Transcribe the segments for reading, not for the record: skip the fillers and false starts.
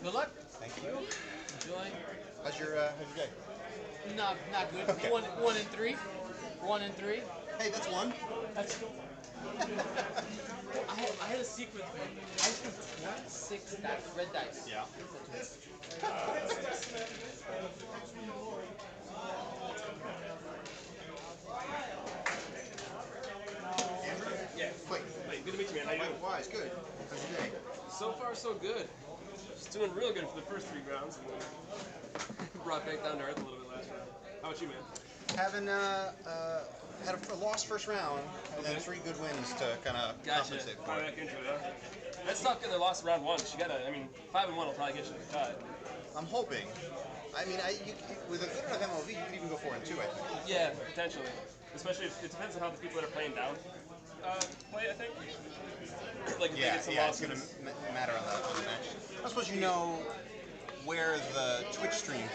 Good luck. Thank you. Enjoy. How's your day? Not good. Okay. One and three. 1 and 3. Hey, that's one. That's. I had a secret. I spent 26 red dice. Yeah. Andrew? Yeah. Wait. Hey, good to meet you, man. How you doing? Why? It's good. How's your day? So far, so good. Just doing real good for the first 3 rounds, and then brought back down to earth a little bit last round. How about you, man? Having had a lost first round and then 3 good wins to kind of compensate for Finally it. back into it, huh? That's tough getting the lost round 1. You gotta, I mean, 5 and 1 will probably get you to the cut. I'm hoping. I mean, with a good enough MLV, you could even go 4 and 2. I think. Yeah, potentially. Especially if it depends on how the people that are playing down play, I think. Like if they get some it's losses. going to matter on the match. I suppose you know where the Twitch stream.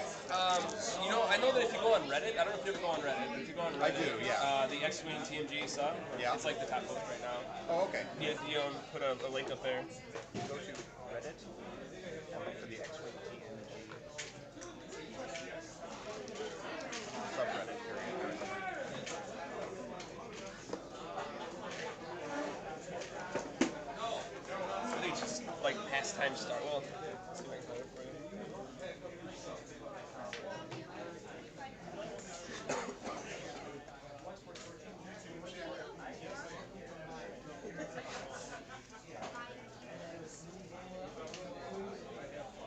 You know, I know that if you go on Reddit, I don't know if you ever go on Reddit, but if you go on Reddit, I do, yeah. The X-Wing TMG sub, Yeah. it's like the top post right now. Oh, okay. You know, put a link up there. Go to Reddit and look for the X-Wing TNG subreddit here. I think it's just like Pastimes Star. Well, let's see if I can find it for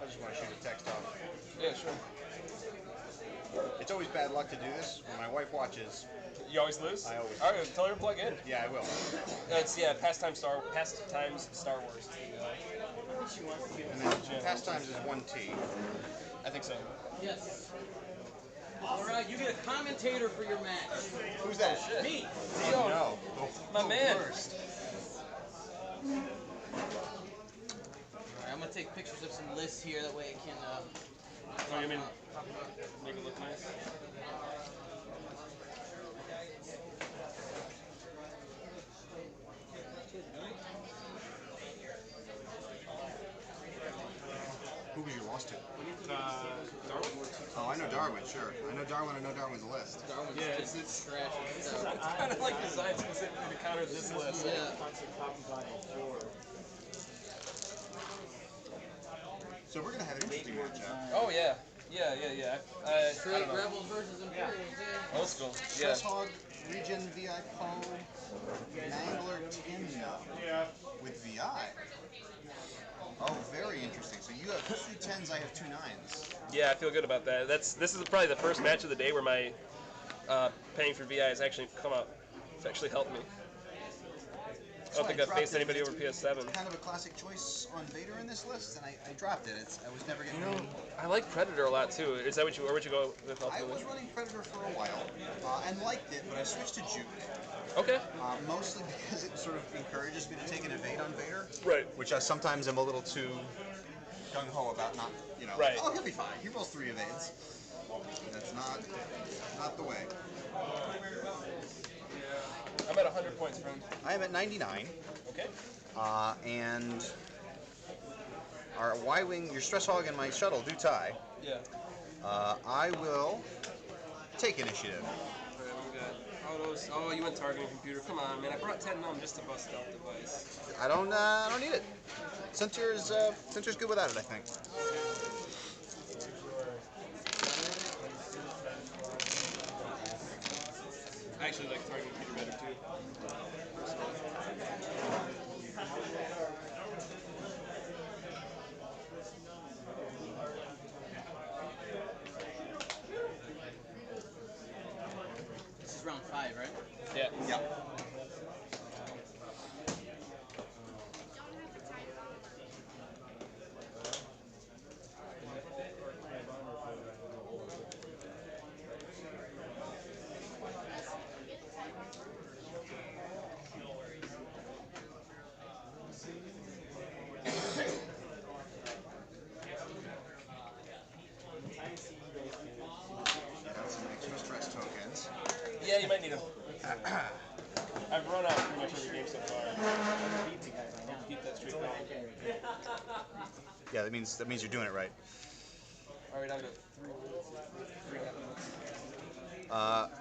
I just want to shoot a text off. you. Yeah, sure. It's always bad luck to do this. When my wife watches, You always lose? I always All right, tell her to plug in. yeah, I will. It's Pastimes Star Wars. And then Pastimes is 1T. I think so. Yes. All right, you get a commentator for your match. Who's that? Shit. Me. Yo, No. my man. Worst. All right, I'm gonna take pictures of some lists here. That way it can. Oh, you mean make it look nice? Who was your loss to? Darwin? Oh, I know Darwin, sure. I know Darwin's list. Darwin's Yeah, just it's trash. It's kind of like designed specifically to counter this list. Yeah. So we're going to have an interesting matchup. Oh yeah, yeah. I Straight don't know. Rebels versus Imperials. Yeah. Old school. Stress Yeah. Hog, Regen, VI Code, Mangler, Timna with VI. Oh, very interesting. So you have 2 10s, I have 2 9s. Yeah, I feel good about that. This is probably the first match of the day where my paying for VI has actually come up. It's actually helped me. I don't think I've faced anybody over PS7. Kind of a classic choice on Vader in this list, and I dropped it. I was never getting. You know, I like Predator a lot too. Is that what you? Where would you go with I ultimately? was running Predator for a while and liked it, but I switched to Juke. Okay. Mostly because it sort of encourages me to take an evade on Vader. Right. Which I sometimes am a little too gung-ho about not, Right. oh, he'll be fine. He rolls 3 evades. That's not the way. I'm at 100 points, friend. I am at 99, Okay. and our Y-Wing, your Stress Hog and my Shuttle do tie. Yeah. I will take initiative. Alright, we got autos. Oh, you went targeting computer. Come on, man. I brought 10 numb just to bust out device. I don't need it. Centur's good without it, I think. I actually like targeting computer better too. This is round 5, right? Yeah. Yeah. Got some extra stress tokens. Yeah, you might need them. I've run out pretty much every game so far. Keep that streak going. Yeah, that means you're doing it right. Are we down to 3 minutes?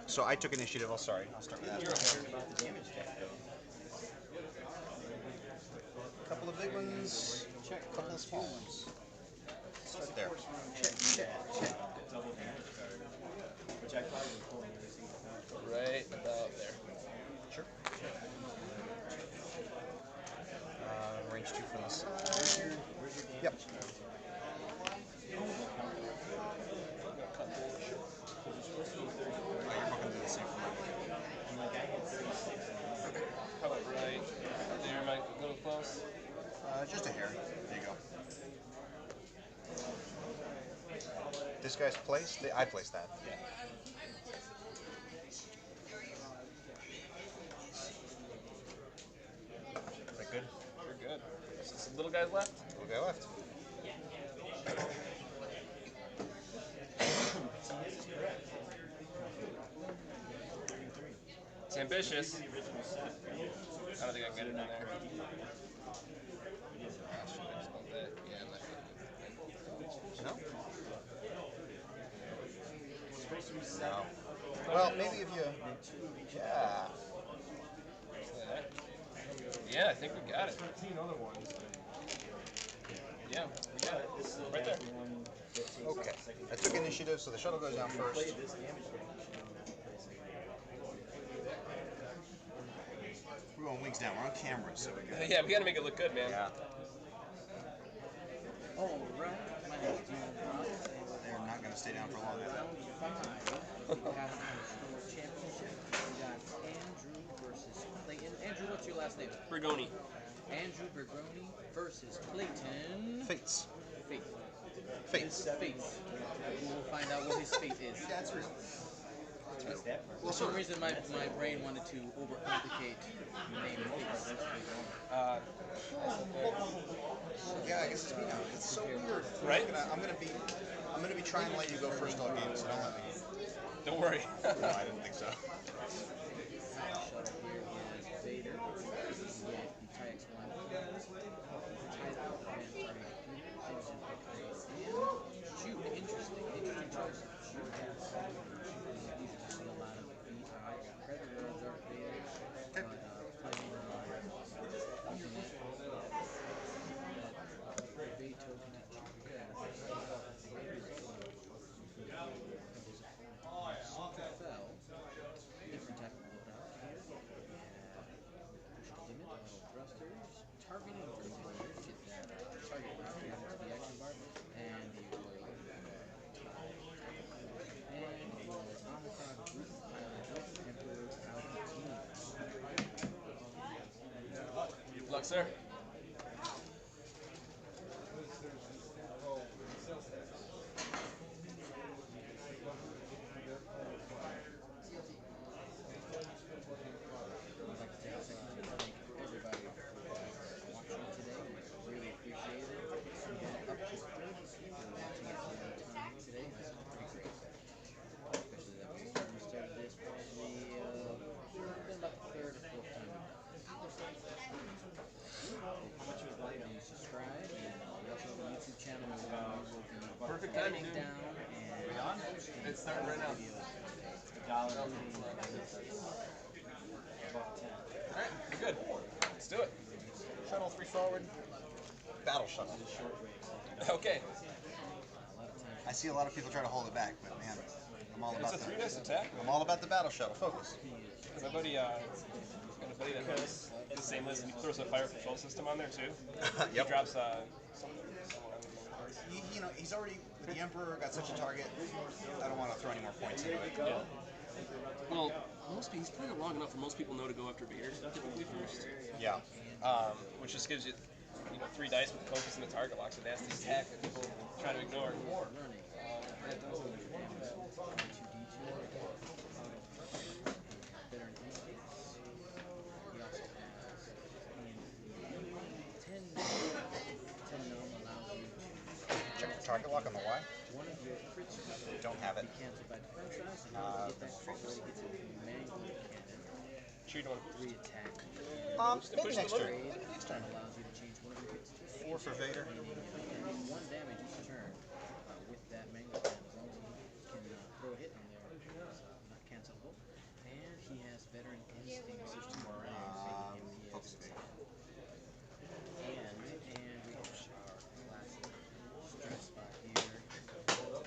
So I took initiative. Oh, sorry. I'll start with that. You're okay. A couple of big ones. Check. A couple of small ones. Start there. Check. Right about there. Sure. Range 2 from the side. Yep. Oh, you're not going to do the same for me. How about right there? Am I a little close? Just a hair. There you go. This guy's placed? I placed that. Yeah. Is that good? We're good. Just little guys left? Little guy left. It's ambitious. I don't think I can get it in there. Yeah, I'm not No? No. Well, maybe if you... Yeah. Yeah, I think we got it. Yeah, we got it. Right there. Okay. I took initiative, so the shuttle goes down first. We're going wings down. We're on camera, so we got. Yeah, we gotta make it look good, man. Yeah. All right. My name is Dean. They're not going to stay down for long. We have the championship. We got Andrew versus Clayton. Andrew, what's your last name? Bergoni. Andrew Bergoni versus Clayton. Fates. Fate. Fates. His fate. We will find out what his fate is. Yeah, it's real. For some reason, my brain wanted to overcomplicate the name Fates. Yeah, I guess it's me now. It's so weird. Right? I'm gonna be trying to let you go first all game, so don't let me. Don't worry. No, I didn't think so. Shuttle here is Vader. Yeah, the TIEX one. Shoot, interesting choice. Shoot. You can see a lot of VI. Predator, Darth Vader, but playing alternate. Veto fell. Different type of loadout here. Push limit, auto thrusters, targeting for players, get that target round into the action bar, and your Omicron group pilot Emperor Palpatine. Good luck, sir. I'd like to take a second to thank everybody for watching today. Really appreciate it. We had up to 30 people watching at one time today. That's pretty great. Especially that we started this probably been about the third or fourth time we've done this. And subscribe, and we also have a YouTube channel where we will be Perfect editing timing, dude. down and posting It's starting right now. videos. Alright, we're good. Let's do it. Shuttle 3 forward. Battle shuttle. Okay. I see a lot of people try to hold it back, but man, I'm all It's about a 3 dice attack. I'm all about the battle shuttle. Focus. My buddy, got a buddy that has the same list, and he throws a fire control system on there too. He Yep. drops You know, he's already with the Emperor got such a target. I don't want to throw any more points into it. yeah. Well, he's playing it long enough for most people know to go after Vader typically first. Yeah. Which just gives you, 3 dice with focus and the target locks, a nasty attack that people try to ignore. Running. Better than anything. He also has 10 gnome allows you to Check the target lock on the Y. one of your crits Don't have it. be cancelled by the franchise, and when you get that crit, when it gets into the mangled cannon, Sure you don't. 3 attack. Maybe push next the turn. Trade Maybe next turn. allows you to change one of your hits to 4 for Vader. One damage each turn with that mango plant, as long as he can throw a hit on there, it's not cancelable. And he has veteran instincts, there's 2 more rounds, making him Focus PS. evade. And we have our classic stress spot here. Full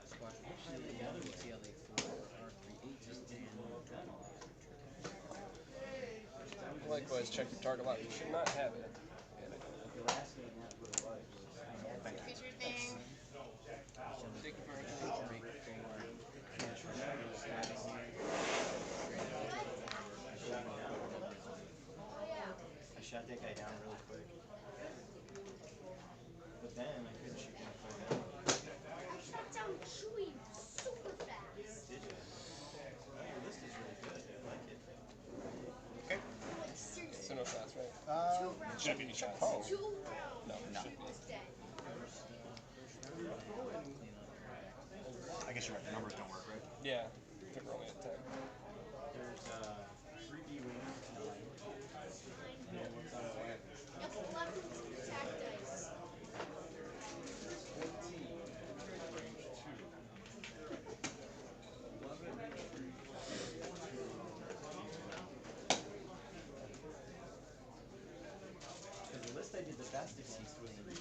squash with shield and CLA 4, R3 8, and 20. Likewise, check your target lot. You should not have it. Feature thing. I shot that guy down really quick. But then I couldn't shoot my phone down. I shot down Chewie super fast. Did you? Your list is really good. I like it. Okay. Like, seriously. So no shots, right? 2 rounds. Shouldn't be any shots. 2 rounds. No, No. shouldn't be. It's dead. I guess you're right. The numbers don't work, right? Yeah. I think we're only at 10. There's 3 B wings, 9. And then what's on 11? Yep, 11 attack dice. 14. Range 2. 11. Because the list I did the fastest was the and then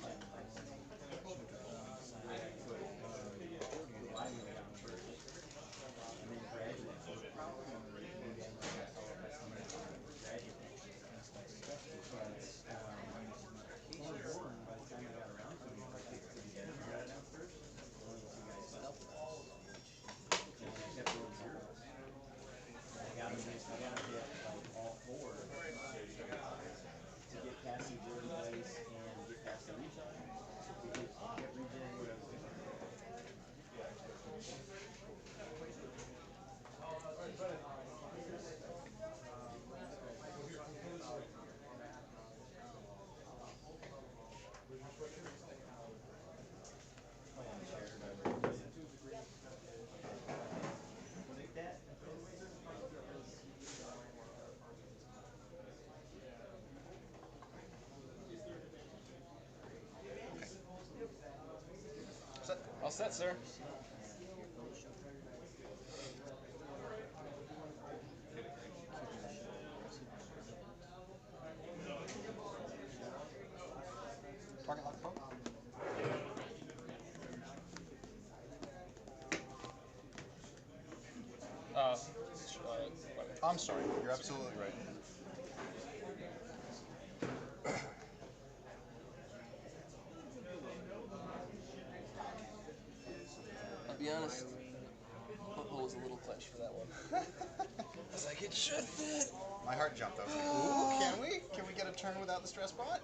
All set, sir. Target lock poke. I'm sorry. You're absolutely right. I'll be honest. Butthole was a little clenched for that one. I was like, it should fit. My heart jumped. I was like, ooh, can we? Can we get a turn without the stress bot?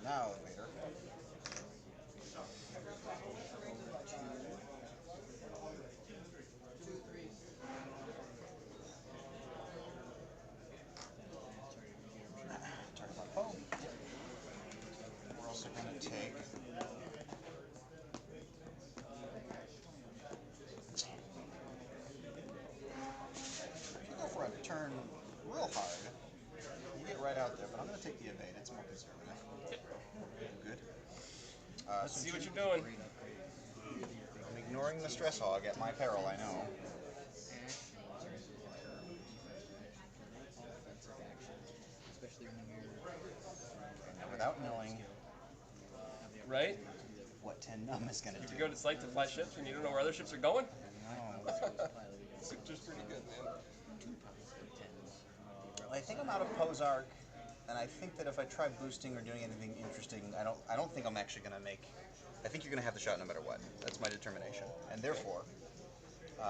Now, Vader. Target lock poke. We're also going to take. If you go for a turn real hard, you get right out there, but I'm going to take the evade. It's more conservative. Good. Let's see what you're doing. I'm ignoring the stress hog at my peril, I know. And without knowing Right? what 10 num is going to You do. forget what it's like to fly ships when you don't know where other ships are going? No. It's just pretty good, man. I think I'm out of Pozark, and I think that if I try boosting or doing anything interesting, I don't think I'm actually going to make. I think you're going to have the shot no matter what. That's my determination, and therefore,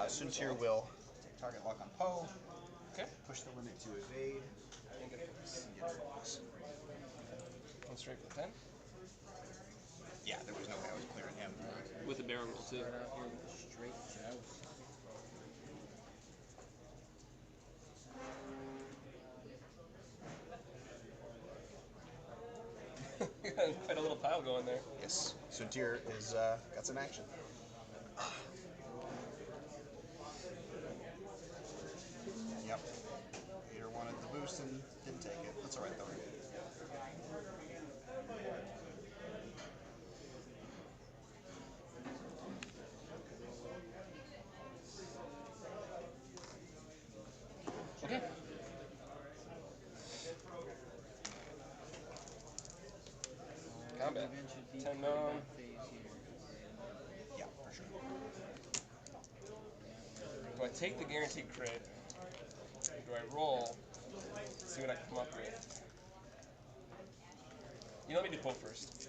Suntir will take target lock on Poe. Okay. Push the limit to evade. And get focus. And get focus. One straight for the 10. Yeah, there was no way I was clearing him. With a barrel roll, too. Start out here with a straight joust. Quite a little pile going there. Yes, Suntir is got some action. That's all right, though. Okay. Combat. Event should be 10 combat phase here. Yeah, for sure. Do I take the guaranteed crit? Or do I roll? See what I can come up with. You know, let me do Poe first.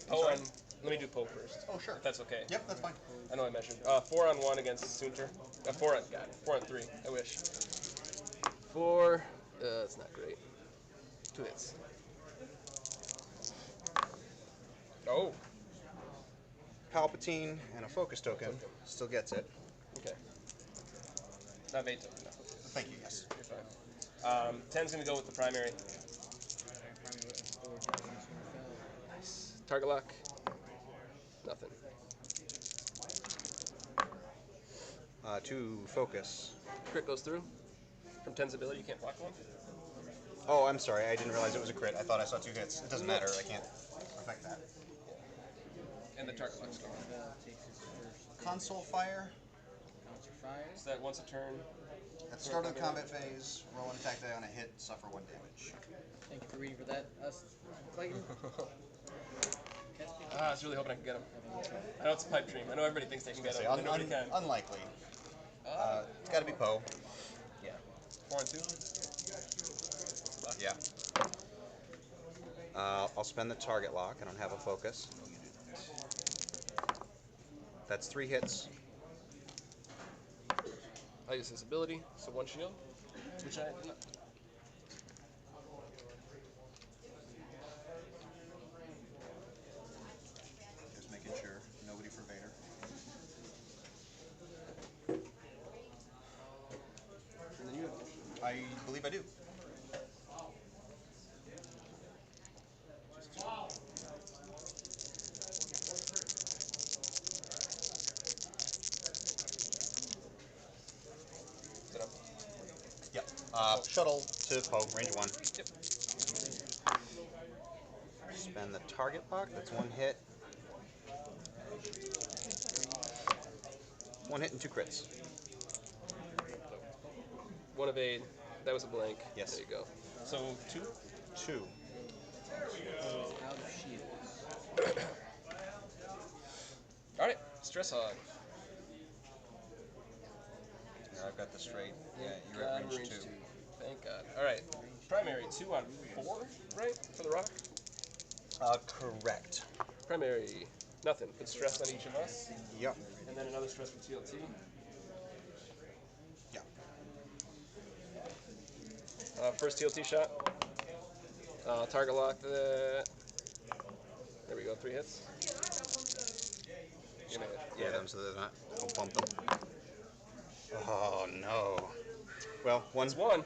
Poe sorry? on. Let me do Poe first. Oh, sure. If that's okay. Yep, that's fine. I know I measured. 4 on 1 against Sunter. 4 on. God. 4 on 3. I wish. 4. It's not great. 2 hits. Oh. Palpatine and a focus token. Still gets it. Okay. Not Veto. No. Thank you, yes. You're fine. 10's gonna go with the primary. Primary weapon forward targeting Swinterfell. Nice. Target lock. Nothing. 2 focus. Crit goes through. From 10's ability, you can't block one. Oh, I'm sorry. I didn't realize it was a crit. I thought I saw 2 hits. It doesn't matter. I can't affect that. And the target lock's gone. Swinterfell takes his first Console fire. concert fire. So that once a turn. At the start of the combat phase, roll an attack die on a hit, suffer 1 damage. Thank you for reading for that, us, Clayton. I was really hoping I could get him. I know it's a pipe dream. I know everybody thinks they can get Say, him, but nobody can. unlikely. It's got to be Poe. Yeah. 4 on 2. Yeah. I'll spend the target lock. I don't have a focus. That's 3 hits. I use his ability, so 1 shield, which I did not. Just making sure. Nobody for Vader. And then you have I believe I do. set up. Yep. Shuttle to Poe, range 1. Yep. Spend the target lock. That's 1 hit. 1 hit and 2 crits. 1 evade. That was a blank. Yes. There you go. So 2. 2. Out of shields. All right. Stress hog. Yeah, I've got the straight. Yeah, you're God, at range 2. Thank God. All right. Primary 2 on 4, right? For the rock. Correct. Primary. Nothing. Put stress on each of us, Yep. and then another stress for TLT. Yeah. First TLT shot. Target lock that. There we go. 3 hits. You made it. Yeah, them so they're not. Don't bump them. Oh no. Well, That's 1. You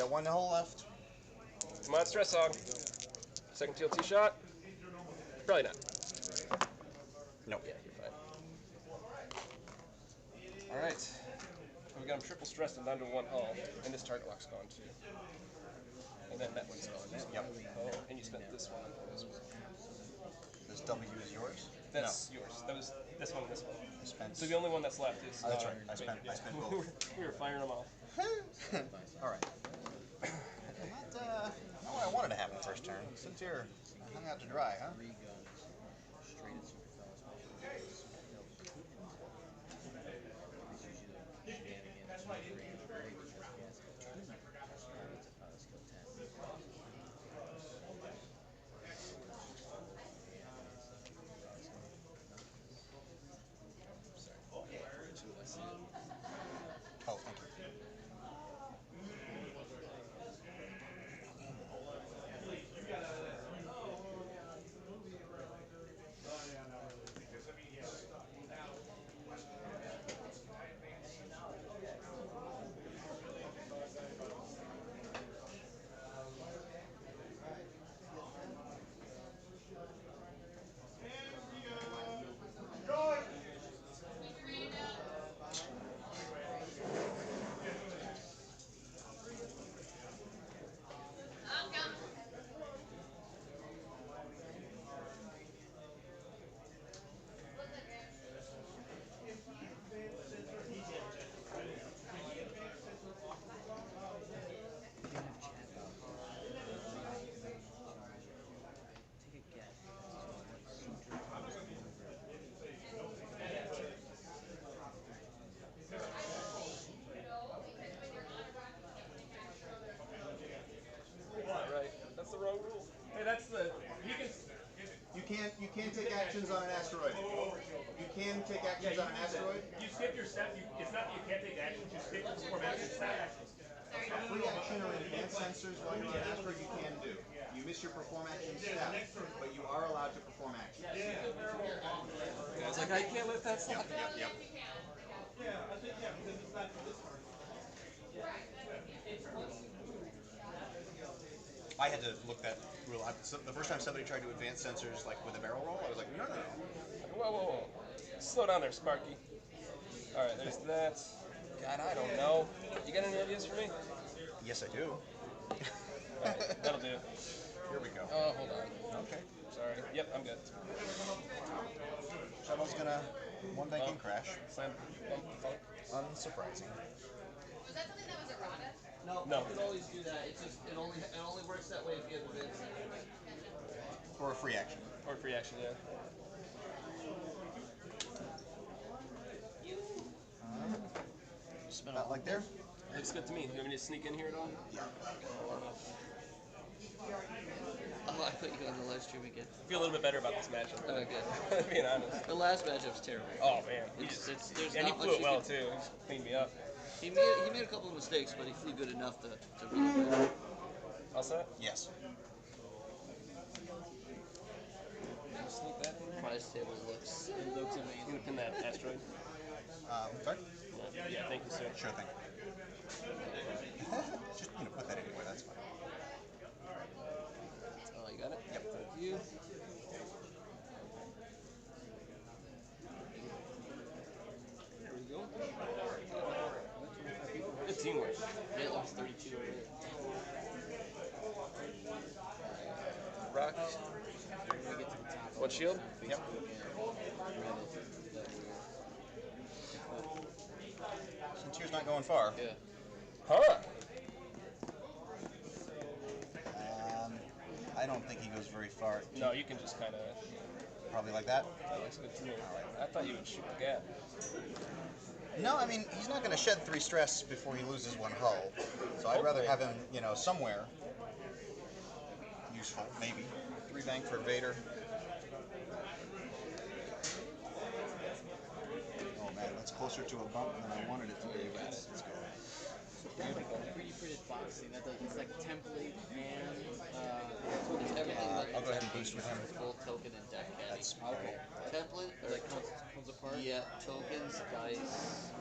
got 1 hole left. Come on, stress hog. Second TLT shot. Probably not. Nope. Yeah, you're fine. All right. We got him triple stressed and under 1 hull, and this target lock's gone too. And then that one's gone. Yep. Oh, and you spent this one as well. This W is yours? That's yours. That was this one and this one. I spent. So the only one that's left is. Oh, that's right. I spent we, both. we were firing them off. All right. Not what I wanted to happen first turn. Since you're hung out to dry, huh? 3 guns. Straight at Swinterfell. This is usually shenanigans. Range break. Yes, skill 10. Oh, thank you. can take actions on an asteroid. You can take actions on an asteroid. You skip your step. It's not that you can't take actions. You skip your perform action step. Free action or advanced sensors while you're on an asteroid you can do. You miss your perform action step, but you are allowed to perform actions. I was like, I can't let that slide. Yep. I had to look that rule up. So the first time somebody tried to advance sensors like with a barrel roll, I was like, no. Whoa. Slow down there, Sparky. Alright, there's that. God, I don't know. You got any ideas for me? Yes, I do. Alright, that'll do. Here we go. Oh, hold on. Okay. Sorry. Yep, I'm good. Shuttle's gonna one banking crash. Slam. Funk. Unsurprising. Was that something that was errata? No. You can always do that. It's just it only works that way if you have events. For a free action. Or free action, yeah. Not like there? Looks good to me. You want me to sneak in here at all? Yeah. Oh, I put you on the live stream again. I feel a little bit better about this matchup. Oh, good. Being honest. The last matchup's terrible. Oh man, There's and he not flew much it you well can- too. He just cleaned me up. He made a couple of mistakes, but he flew good enough to really win. All set? Yes. Sneak that in there. Prize table looks I'm gonna pin that asteroid. Sorry? Yeah, thank you, sir. Sure thing. Just put that anywhere. That's fine. Oh, you got it? Yep. Thank you. There we go. Good teamwork. yeah, it looks 32 already. Rock. What shield? Yep. Since not going far. Yeah. Huh? I don't think he goes very far. No, you can just kind of. Probably like that. That looks good to me. I thought you would shoot the gap. No, I mean, he's not going to shed 3 stress before he loses 1 hull. So I'd rather have him, somewhere useful, maybe. 3 bank for Vader. Oh man, that's closer to a bump than I wanted it to be. Let's go. That's like a 3D printed boxing. It's like template and it's everything. I'll go ahead and boost with him. Full token and deck caddy. That's okay. Template or like comes apart. Yeah, tokens, dice,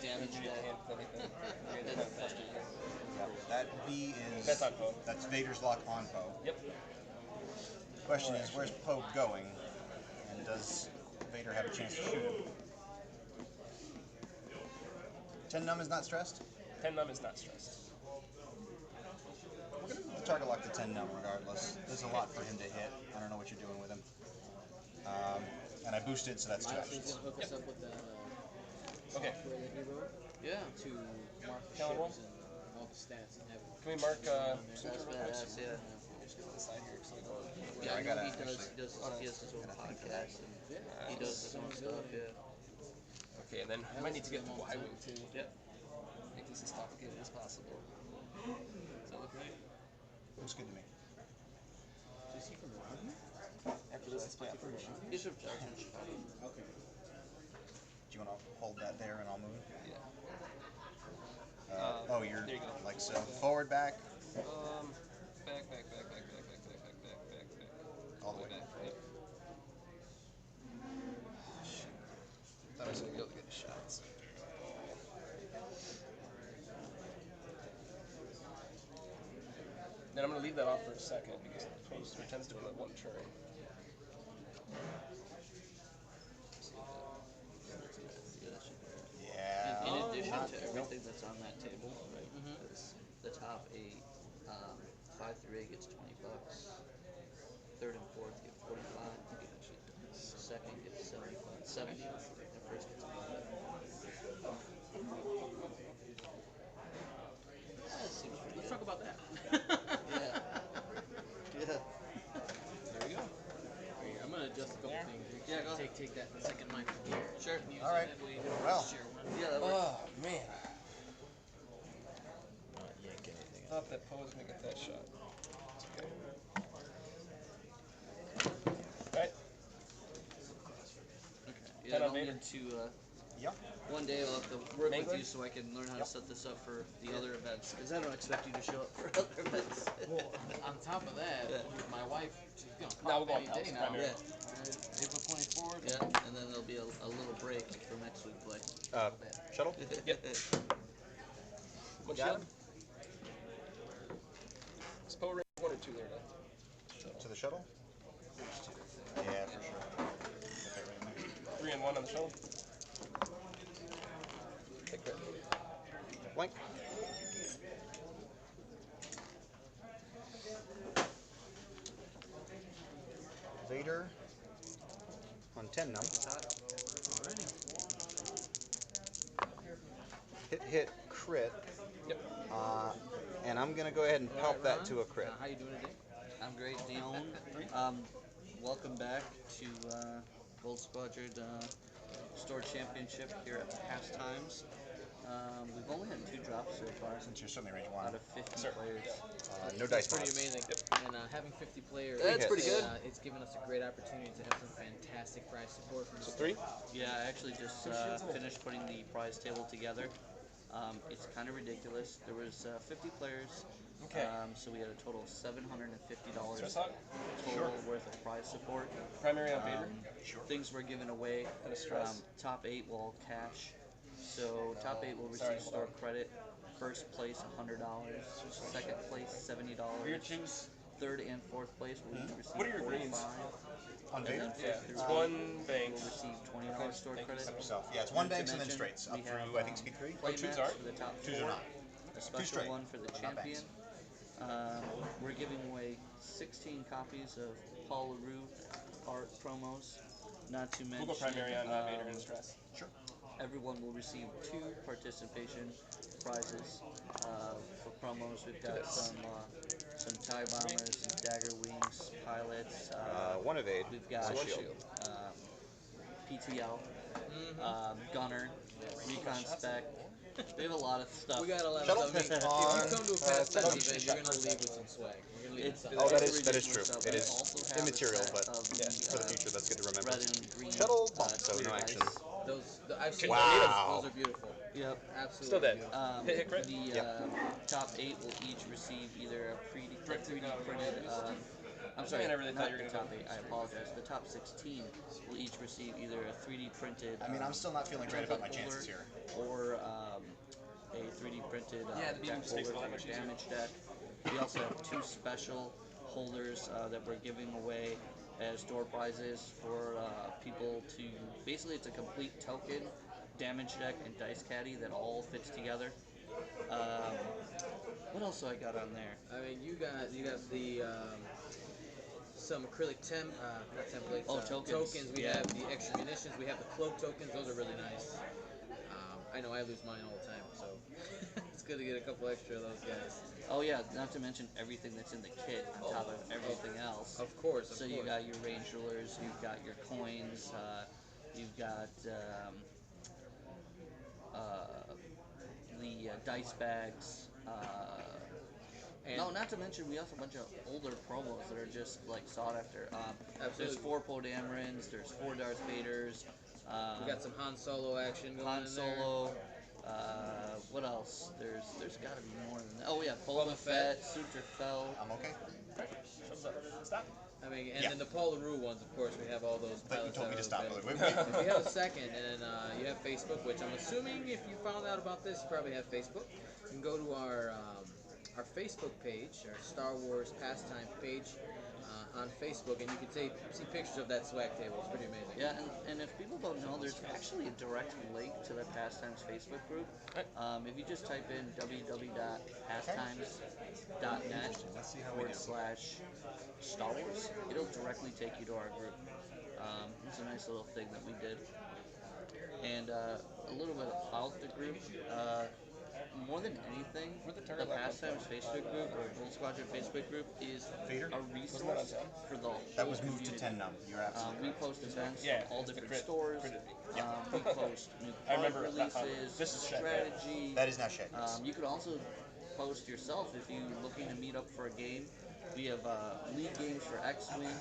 damage deck. Anything. That B is... That's on Poe. That's Vader's lock on Poe. Yep. Question is, where's Poe going? And does Vader have a chance to shoot him? 10 num is not stressed? 10 num is not stressed. We're going to target lock to 10 num regardless. There's a lot for him to hit. I don't know what you're doing with him. And I boosted, so that's 2 Honestly, actions. he's gonna hook us up with that Okay. software that he wrote. Yeah. To mark the Callan roll? ships and all the stats and have it. Can we mark That's badass, yeah. Just go to the side here. So we go. Yeah, I I know gotta he has his own podcast and he does his own stuff, yeah. Okay, and then I might need to get the Y-wing too. Yep. Make this as complicated as possible. Does that look right? Looks good to me. Is he from around here? After this, let's play Operation. He's from Jackson, Chicago. Okay. Do you want to hold that there and I'll move? Yeah. You're there you go. like so. Forward, back, Back. all the way. Back. Yep. Thought I was gonna be able to get the shots. Then I'm gonna leave that off for a second because the poster tends to let 1 turn. Yeah. In addition to everything that's on that table, right? The top 8, 5 through 8 gets $20. 3rd and 4th get 45. Second gets 70. And first gets 100. That seems pretty Let's good. talk about that. Yeah. Yeah. There we go. I'm gonna adjust a couple things. Yeah, go ahead. Take that second mic from here. Sure. All right. That way Well. share one. Yeah, that works. Oh man, Not yank anything out. thought that Poe was gonna get that shot. It's okay. Alright, excited to. Yeah. One day I'll have to work Mangler? with you so I can learn how Yep. to set this up for the other events. Because I don't expect you to show up for other events. Well, on top of that, Yeah. my wife, she's gonna Now we'll pop go any on day house now. primary. Yeah. April 24th. Yeah, and then there'll be a little break for next week play. Shuttle? Yep. One Got shield. him. Is Poe range 1 or 2 there now? To the shuttle? Yeah, for sure. Put that right in there. 3 and 1 on the shuttle. Take crit. Blank. Vader on 10 num. Hit, crit. Yep. And I'm going to go ahead and pulp that to a crit. How you doing today? I'm great, Dion. Welcome back to Gold Squadron Store Championship here at Pastimes. We've only had 2 drops so far Since you're certainly range out 1. of 50 Sir. players. No dice Pretty mods. amazing. And having 50 players, That's pretty good. It's given us a great opportunity to have some fantastic prize support from So the 3. Yeah, I actually just finished putting the prize table together. It's kind of ridiculous. There was 50 players, Okay. so we had a total of $750 Stress hot. total worth of prize support. Primary on Vader. Things were given away. At a stress. Top 8 will all cash. So top 8 will Sorry, receive hold store on. credit. First place $100. Second place $70. Weird choose. Third and fourth place will each receive What are your greens? $45. On And Vader? then Yeah, fifth it's through 1 eight bank. will receive $20 store Thank you. credit. Yourself. Yeah, it's 1 Not to banks and then mention, straights. Up we through, have, I think, speed 3. Play twos match are? for the top Twos are 4. not. A special straight, one for the but not champion. We're giving away 16 copies of Paul LaRue art promos. Not to mention, We'll go primary on Vader and stress. Sure. everyone will receive 2 participation prizes for promos. We've got some TIE bombers, some Dagger Wings pilots. 1 evade. We've got One shield. PTL, Gunner, Recon Spec. We have a lot of stuff. We got a lot Shuttle of stuff. on, If you come to a Pastimes Pastimes event, you're gonna leave with some swag. You're gonna leave It's, with something. Oh, that it's is true. ridiculous stuff. It We is also have a immaterial, set but of for the future, that's good to remember. red and green Shuttle bump, so clear no dice. action. I've seen Wow. those are beautiful. Yep. Absolutely. Still dead. Beautiful. Hit crit. The Yep. top 8 will each receive either a 3D printed. I'm I sorry, really thought not you were the gonna top go 8. I apologize. The top 16 will each receive either a 3D printed. I mean, I'm still not feeling great about my template chances holder here. Or a 3D printed Yeah, the beam deck just makes it holder that for much your easier. damage deck. We also have 2 special holders that we're giving away as door prizes for people to. Basically, it's a complete token, damage deck, and dice caddy that all fits together. What else do I got on there? I mean, you got the some acrylic not templates. Tokens. We Yeah. have the extra munitions. We have the cloak tokens. Those are really nice. I know I lose mine all the time, so it's good to get a couple extra of those guys. Oh yeah, not to mention everything that's in the kit on top of everything else. Of course. So you got your range rulers, you've got your coins, you've got the dice bags. No, not to mention we also have a bunch of older promos that are just like sought after. There's Absolutely. 4 Poe Damerons, there's 4 Darth Vaders. We got some Han Solo action going Han in there. Solo. What else? There's got to be more than that. Oh yeah, Boba Fett, Suter Fell. I'm okay. Thumbs up. Stop. I mean, and Yeah. then the Paul LaRue ones, of course, we have all those. But you pilots told me that to are stop. available. Wait, wait. If you have a second, and you have Facebook, which I'm assuming if you found out about this, you probably have Facebook. You can go to our Facebook page, our Star Wars Pastime page on Facebook, and you can see pictures of that swag table. It's pretty amazing. Yeah, and if people don't know, there's actually a direct link to the Pastimes Facebook group. If you just type in www.pastimes.net/Star Wars, it'll directly take you to our group. It's a nice little thing that we did. And a little bit about the group. More than anything, the Pastimes Facebook group or Gold Squadron Facebook group is Vader? a resource for the whole That was moved to community. 10 num. You're absolutely We post events Yeah, from all it's the different crit. stores. Crit. We post new I card remember that part. releases, This is Shed, right? strategy. That is now shed. Yes. You could also post yourself if you're looking to meet up for a game. We have league games for X-Wing.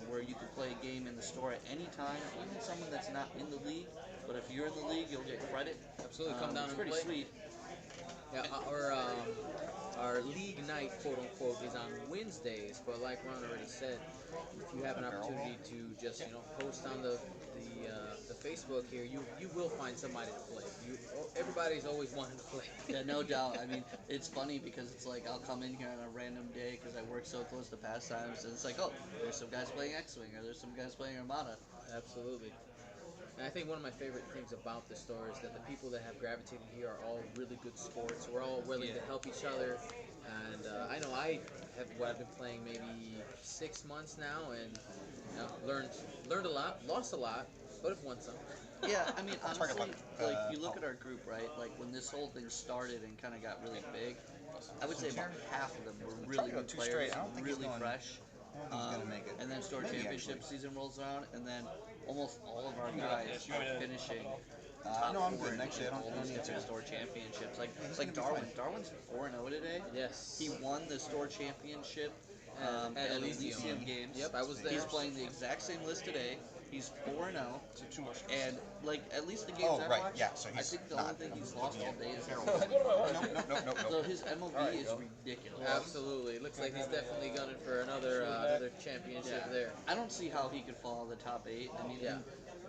where you can play a game in the store at any time, even someone that's not in the league. But if you're in the league, you'll get credit. Absolutely, come down It's and pretty play. sweet. Yeah, our league night, quote unquote, is on Wednesdays. But like Ron already said, if you have an opportunity to just post on the Facebook here, you will find somebody to play. Everybody's always wanting to play. Yeah, no doubt. I mean, it's funny because it's like I'll come in here on a random day because I work so close to Pastimes, and it's like, oh, there's some guys playing X-Wing, or there's some guys playing Armada. Absolutely. And I think one of my favorite things about the store is that the people that have gravitated here are all really good sports. We're all willing to help each other. And I know I've been playing maybe 6 months now, and learned a lot, lost a lot, but have won some. Yeah, I mean, honestly, Target like you look at our group, right? Like when this whole thing started and kind of got really big, I would say about half of them were really go good two players, straight. I don't think he's really going- fresh. I don't think he's gonna make it. And then store Maybe, championship actually. season rolls around, and then almost all of our guys you want me are to- finishing. No, I'm four good. Actually, I in don't all these need different to. store championships. Like gonna be Darwin. fine. Darwin's 4-0 today. Yes. He won the store championship At at Elysium. Elysium Games. Yep, I was there. He's playing the exact same list today. He's 4-0. So 2 more shots. And like at least the games Oh, I right, watched, yeah, so I he's think the not only thing he's lost all day is Terrible. heroin. Nope. So his MOV Alright, is Bill. ridiculous. Absolutely. Looks like he's definitely gunning for another championship there. I don't see how he could fall in the top 8. I mean, Yeah.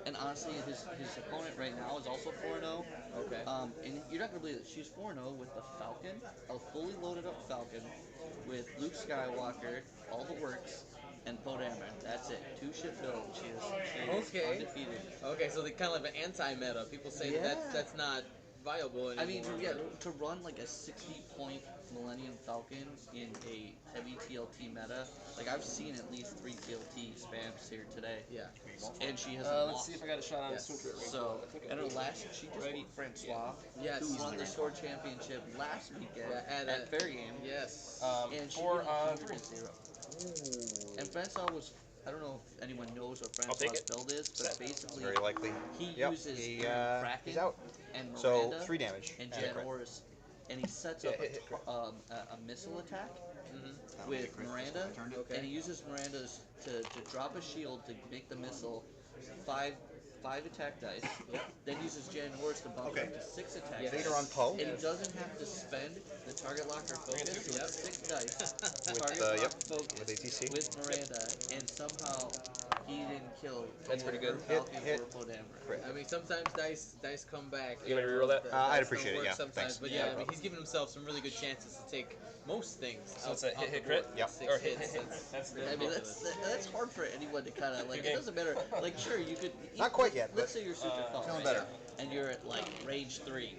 and honestly, his opponent right now is also 4-0. Okay. And you're not gonna believe it. She's 4-0 with the Falcon, a fully loaded up Falcon, with Luke Skywalker, all the works, and Poe Dameron. That's it. 2-ship build. She is Okay. undefeated. Okay, so they kind of like an anti-meta. People say Yeah. that's not viable anymore. I mean, to run like a 60-point Millennium Falcon in a heavy TLT meta, like I've seen at least 3 TLT spams here today. Yeah. And she hasn't Let's lost. see if I got a shot on Yes. Swinker. So, I think I and her do. last, she just beat Francois, Yes. who won the store championship last weekend Yeah, at Fair Game. Yes. And she 4 went on 100 3. and 0. And Francois was, I don't know if anyone knows what I'll take Francois' it. build is, but basically Very likely. he Yep, uses he, Kraken he's out. and Miranda So 3 damage. and And a Jan crit. Horus, and he sets Yeah, up hit a missile attack with Miranda, Okay. and he uses Miranda's to drop a shield to make the missile 5 attack dice. Then uses Jan Horus to bump it Okay. up to 6 attack Yes. dice. Vader on Poe. And he doesn't have to spend the target locker focus. So Yep. 6 dice. With, target yep, lock focus with ATC. with Miranda, and somehow he didn't kill. That's pretty good. Falcon Hit. or Poe Dameron. Crit. I mean, sometimes dice come back. You want me to reroll that? Dice I'd don't appreciate it, work yeah, Sometimes, thanks. but Yeah, yeah, I mean, he's giving himself some really good chances to take most things. So it's out a hit, the crit? board. Yep. 6 Or hit, hits. hit. That's the I mean, ridiculous. that's hard for anyone to kind of like. It doesn't matter. Like, sure, you could. Not quite yet, Let's but say you're super fun, feeling right? better. And you're at like range 3.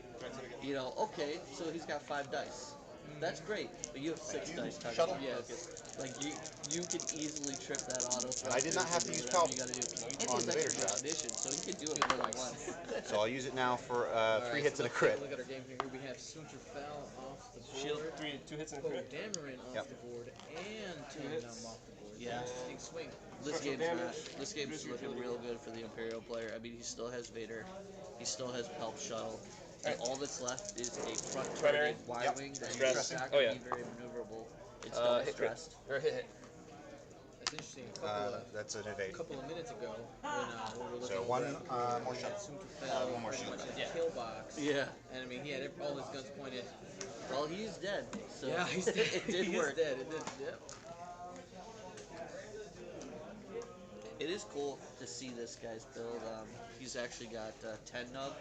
You know, okay, so he's got 5 dice. That's great, but you have 6 dice target Shuttle? focus. Like you could easily trip that auto. And I did not have to use whatever Pulp you gotta do. And on he's the actually Vader shot. condition, so he could do it more than once. So I'll use it now for All 3 right, hits so and a let's crit. take Look at our game here. We have Sunter fell off the board. Shield, 2 hits and a Poe crit. Dameron off Yep. the board, and hits. Tannum off the board. Yeah. Interesting swing. This Special game's damage. this game's Reduce your looking agility. real good for the Imperial player. I mean, he still has Vader, he still has Pelp Shuttle, and all that's left is a front Primary? turret Y Yep. wing that Stress. is not Oh, going yeah. to be very maneuverable. It's double Hit crit. stressed. Or hit. That's interesting. A That's an evade. couple of minutes ago, when we were looking So one over more shot. Sunter fell one more pretty shield. much in Yeah. the kill box. Yeah. And I mean, he had all his guns pointed. Well, he's dead. So Yeah, he's dead. it did He work. is dead. It did. Yep. It is cool to see this guy's build. He's actually got 10 nub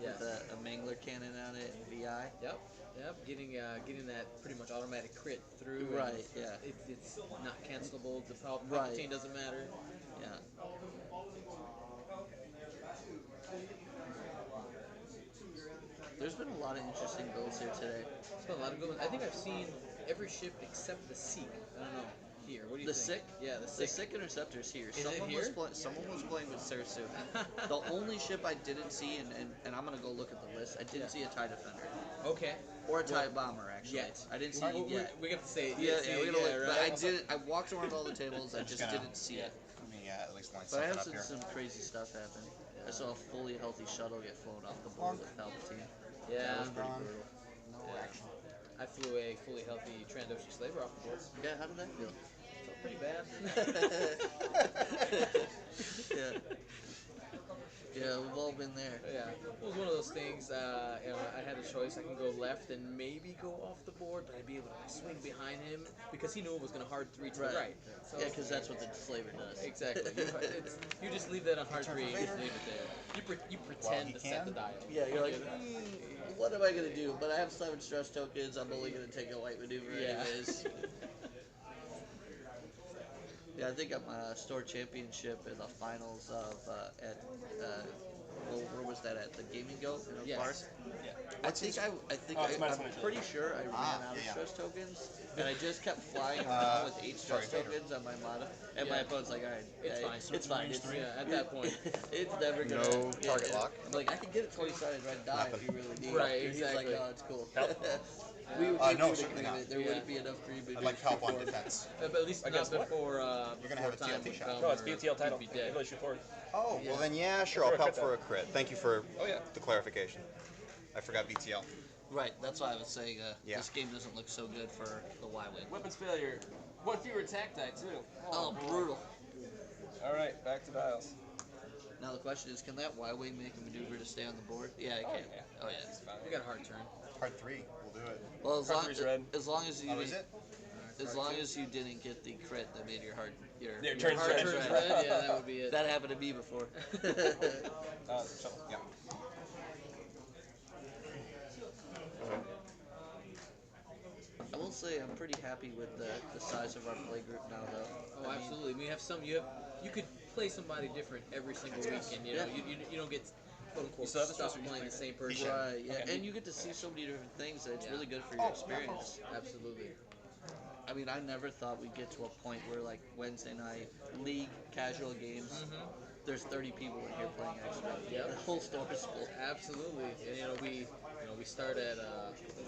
Yes. with a Mangler cannon on it and VI. Yep. Getting that pretty much automatic crit through. and Right, yeah. It's not cancelable. The Right. Palpatine doesn't matter. Yeah. There's been a lot of interesting builds here today. It's been a lot of good ones. I think I've seen every ship except the Seek. I don't know. Here, what do you The think? Sick? Yeah, the The Sick. Sick Interceptor's here. it Someone here? was playing with Cersei. The only ship I didn't see, and I'm gonna go look at the list. I didn't Yeah. see a TIE Defender Okay. or a TIE Bomber actually. Yet. I didn't see Well, it yet. We have to say it. Yeah, see yeah, it, we're gonna look. right? But I did. I walked around all the tables. I just gonna- didn't see it. Let me at least line But I something have up seen here. some crazy stuff happen. I saw a fully healthy shuttle get flown off the board with Palpatine. Yeah. That was pretty brutal. No action. I flew a fully healthy Trandoshan Slaver off the board. Yeah, how did that feel? Felt pretty bad. Yeah. Yeah, we've all been there. Yeah, it was one of those things. You know, I had a choice. I can go left and maybe go off the board, but I'd be able to swing behind him because he knew it was going to hard three to the right. So Yeah, because that's what the slaver does. exactly. You just leave that on hard three. You just leave it there. You pretend to set the dial. Yeah, you're like, what am I gonna do? But I have 7 stress tokens. I'm only gonna take a light maneuver anyways. Yeah, I think I'm store championship in the finals of where was that at? The Gaming Goat in Oak Yes. Park? Yeah. I'm pretty sure I ran out of stress tokens, and I just kept flying around with 8 stress tokens on my mana, and my opponent's like, alright, It's fine. It's fine. Yeah, at that point. It's never gonna. No target lock? I'm like, I can get a 20-sided red die if you really need Right, it. He's like, exactly. no, it's cool. Help. We no, would certainly agree not. that there wouldn't be enough green I'd like help on defense. But at least not Against what? before. You're gonna have a before time TLT would shot. come No, it's or BTL title. you'd be dead. Really shoot forward. Oh, well then yeah, sure, For I'll a pelt crit, for a crit. Thank you for Oh yeah. the clarification. I forgot BTL. Right, that's why I was saying Yeah. this game doesn't look so good for the Y-Wing. Weapons failure. One fewer attack die too. Oh, brutal. All right, back to dials. Now the question is, can that Y-Wing make a maneuver to stay on the board? Yeah, it can. yeah. Oh, yeah. You got a hard turn. Hard 3, we'll do it. Well, as Card long, three's red. as long as you Oh, is didn't, it? as long as you didn't get the crit that made your Your your turn's heart red. Turns red, yeah, that would be it. That happened to me before. Shuffle. Yeah. I will say I'm pretty happy with the size of our play group now, though. Oh, I mean, absolutely. We have some. You could play somebody different every single week, and you know you don't get quote unquote still have the stuck stress playing the same person. Right, yeah, Okay. and you get to see so many different things that it's Yeah. really good for your experience. Absolutely. I mean, I never thought we'd get to a point where, like, Wednesday night, league, casual games, there's 30 people in here playing extra. Yep. The whole store is full. Absolutely. And we start at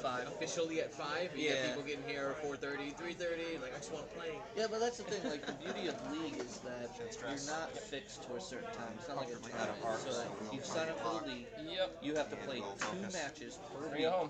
5. officially at 5. You Yeah. get people getting here at 4:30, 3:30. Like, I just want to play. Yeah, but that's the thing. Like, the beauty of league is that you're not fixed to a certain time. It's not like a tournament. So you sign up for the league. Yep. You have to play 2 matches per Bring week, it home.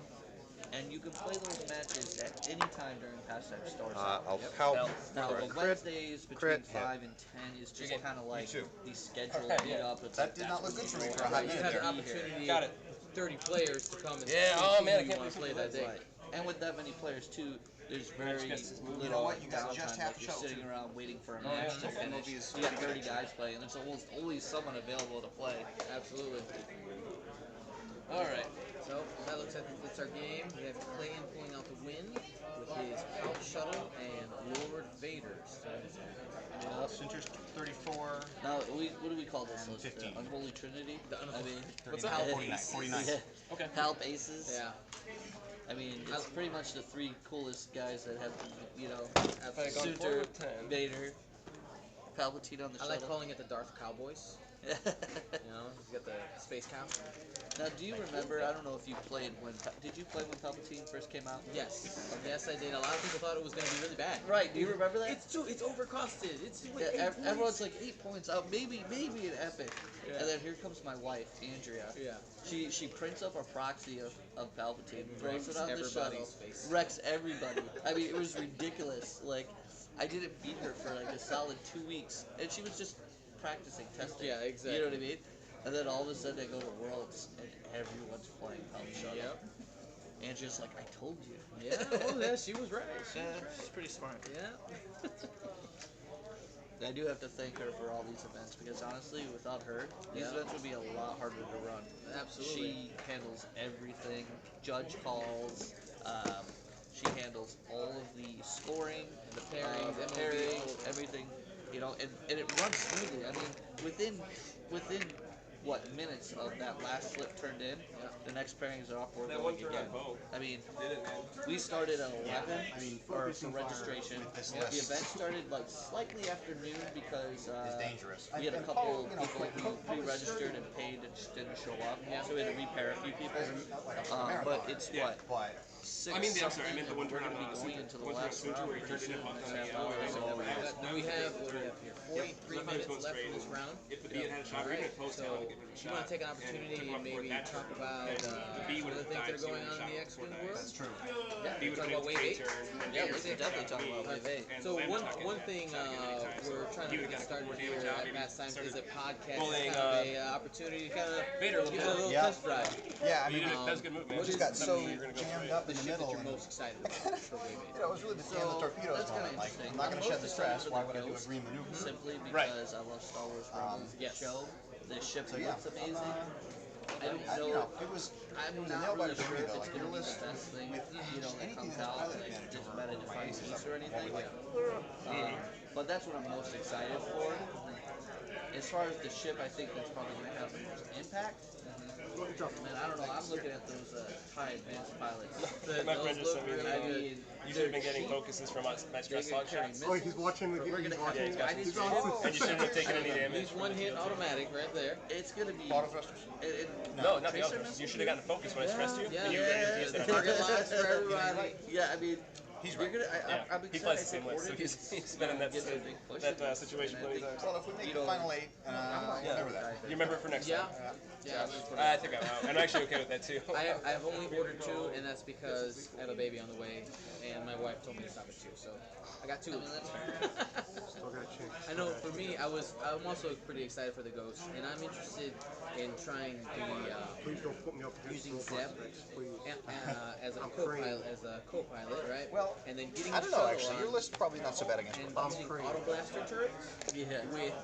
and you can play those matches at any time during Pastime Stores. I'll Yep. pelt Now, for a the crit. Wednesdays between crit, 5 and 10 is just Again, kind of like too. the schedule Okay, meet yeah. up. It's That like, did that's not look when good for you me go for a out. hot You minute have the there. opportunity Got of it. 30 players to come and Yeah, see oh, who man, I you can't want to believe play something that day. Right. And with that many players too, there's very guess it's- little You know what? You guys just downtime. have Like to you're shuttle sitting too. around waiting for a yeah. match to Okay. finish. You got 30 guys playing, and there's almost always someone available to play. Absolutely. All right. So that looks like it's our game. We have Clayton pulling out the win with his Pouch Shuttle and Lord Vader. So, Center's 34. Now, what do we call this list? 15. Unholy Trinity? I mean, What's that? that? 49. 49. Yeah. Okay. Palp Aces. Yeah. I mean, it's pretty much the 3 coolest guys that have, If I go Suitor, forward with 10. Vader, Palpatine on the I like shuttle. calling it the Darth Cowboys. You know, he's got the space cow. Now, do you remember? I don't know if you played when. Did you play when Palpatine first came out? Yes. Yes, I did. A lot of people thought it was going to be really bad. Right. Do you remember that? It's overcosted. It's Yeah, like 8 points. everyone's like 8 points out, maybe an epic. Yeah. And then here comes my wife, Andrea. Yeah. She prints up a proxy of Palpatine, throws it on the Everybody's shuttle, face. wrecks everybody. I mean, it was ridiculous. Like, I didn't beat her for like a solid 2 weeks, and she was just practicing, testing. Yeah, exactly. You know what I mean? And then all of a sudden I go to Worlds, and everyone's playing Palp Shuttle. Yep. Andrea's like, I told you. Yeah. Oh, yeah. She was right. Yeah, she's pretty smart. Yeah. I do have to thank her for all these events because honestly, without her, these Yeah. events would be a lot harder to run. Absolutely. She handles everything, judge calls. She handles all of the scoring, The pairings, the MLB, pairings, everything. And it runs smoothly. I mean, within what minutes of that last slip turned in, the next pairings are off board That one going turn again. on both. I mean, Did it, man. we started at 11 I mean, for focusing fire registration. with this The list event started like slightly after noon because is dangerous. we had a And couple Paul, people who pre-registered and paid and just didn't show up, so we had to repair a few people. But it's what But 6. I mean, I'm sorry, I something, meant the and one we're turn going to on, be going into the one turn on last Suju round where he pretty turned it soon. up Next on the, half hour. that We was have good. what do we have here? 43 Yep. minutes Went left straight, in this and round. if the B had had a shot, All we right, had post so out to give him a you shot. want to take an and opportunity took him up and for maybe that talk turn. about Then the B some would of the have things that died, are so he going would on have in the shot before X-Wing that. world? That's true. Yeah, B we would talk have about been Wave K 8. turn. And Yeah, B we would can have definitely shot talk me, about Wave 8. and So Lamb shot one getting thing shot getting any time, so we're trying he to would get have got started more here damage out. at Maybe Pastimes is a podcast. bullying, It's kind of a opportunity to kind of Vader a little give it a little Yeah. test drive. Yeah, I You mean, did that was a good move, man. what just is got so You're gonna go jammed straight. up the in the ship that middle, you're and most excited about for Wave 8? it was really the can of torpedoes that's kinda moment. Like, interesting. I'm not going to I'm shed the most stress. excited Why for would I the do a Ghost, green maneuver? simply Right. because I love Star Wars Rebels Yes. show. The ship So yeah, looks amazing. I don't you know. know, it was I'm a not nail really biter for sure me if though. it's Like going your to be list the best thing, with that anything comes that's out, pilot like advantage just over meta defining IAC piece stuff or would anything. probably But that's what I'm most excited for. As far as the ship, I think that's probably going to have the most impact. Man, I don't know. I'm looking at those high advanced pilots. My friend just sent me really the, good. you should have been getting Cheap. focuses from us, my They stress can hog carry shots. Oh, he's missiles. watching the We're game. gonna He's have watching. he's got I just He's on. And you shouldn't have taken any damage. These one hit automatic right there. It's going to be. auto thrusters. No, not the Tracer others. missiles? You should have gotten focus when I stressed you. Yeah, And you were ready to use the that. target locks for everybody. Yeah, I mean, He's you're right. gonna. Yeah, I'm he excited. plays the same way, so he's been in that, Gives a big push that in this, situation and I plenty of think- times. Well, if we make You the know, final 8, Yeah. remember that. You remember for next Yeah, time. yeah. That's what I think I'm actually okay with that too. I've only ordered 2, and that's because I have a baby on the way, and my wife told me to stop at 2, so I got 2. That's fair. Still got a chance. I know for me, I'm also pretty excited for the Ghost, and I'm interested in trying the Please don't put me up against using the robot Zeb specs, please. as a I'm co-pilot, right? Well, and then getting I the don't know shuttle actually. Your on list's probably not so bad against and robots. using crazy. auto blaster turrets Yeah. with